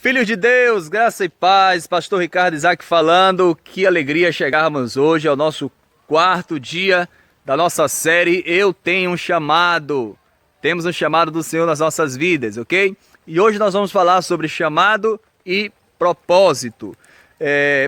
Filhos de Deus, graça e paz, pastor Ricardo Isaac falando. Que alegria chegarmos hoje ao nosso quarto dia da nossa série Eu Tenho um Chamado. Temos um chamado do Senhor nas nossas vidas, ok? E hoje nós vamos falar sobre chamado e propósito.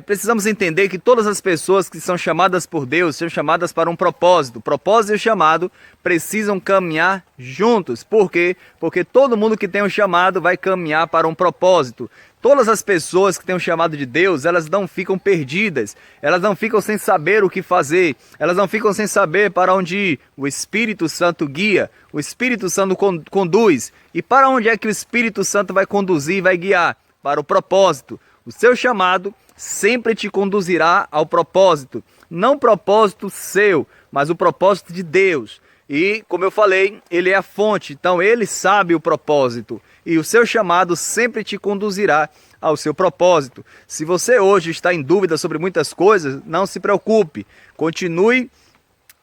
Precisamos entender que todas as pessoas que são chamadas por Deus são chamadas para um propósito. O propósito e o chamado precisam caminhar juntos. Por quê? Porque todo mundo que tem um chamado vai caminhar para um propósito. Todas as pessoas que têm um chamado de Deus, elas não ficam perdidas, elas não ficam sem saber o que fazer, elas não ficam sem saber para onde ir. O Espírito Santo guia, o Espírito Santo conduz. E para onde é que o Espírito Santo vai conduzir e vai guiar? Para o propósito. O seu chamado sempre te conduzirá ao propósito. Não o propósito seu, mas o propósito de Deus. E, como eu falei, Ele é a fonte, então Ele sabe o propósito. E o seu chamado sempre te conduzirá ao seu propósito. Se você hoje está em dúvida sobre muitas coisas, não se preocupe. Continue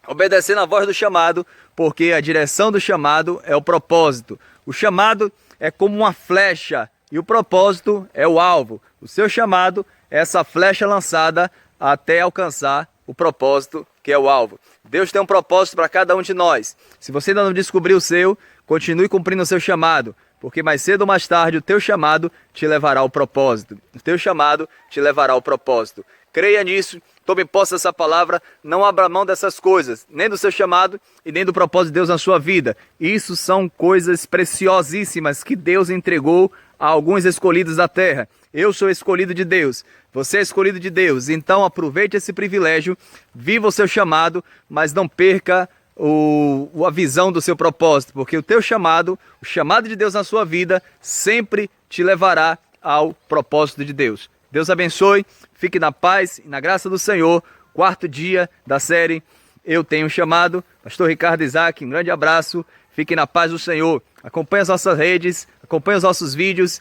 obedecendo a voz do chamado, porque a direção do chamado é o propósito. O chamado é como uma flecha e o propósito é o alvo. O seu chamado é essa flecha lançada até alcançar o propósito, que é o alvo. Deus tem um propósito para cada um de nós. Se você ainda não descobriu o seu, continue cumprindo o seu chamado, porque mais cedo ou mais tarde o teu chamado te levará ao propósito. O teu chamado te levará ao propósito. Creia nisso, tome posse dessa palavra, não abra mão dessas coisas, nem do seu chamado e nem do propósito de Deus na sua vida. Isso são coisas preciosíssimas que Deus entregou a alguns escolhidos da terra. Eu sou escolhido de Deus, você é escolhido de Deus, então aproveite esse privilégio, viva o seu chamado, mas não perca a visão do seu propósito, porque o teu chamado, o chamado de Deus na sua vida, sempre te levará ao propósito de Deus. Deus abençoe, fique na paz e na graça do Senhor. Quarto dia da série Eu Tenho um Chamado. Pastor Ricardo Isaac, um grande abraço, fique na paz do Senhor. Acompanhe as nossas redes, acompanhe os nossos vídeos,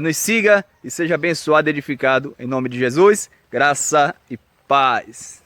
nos siga e seja abençoado e edificado em nome de Jesus. Graça e paz.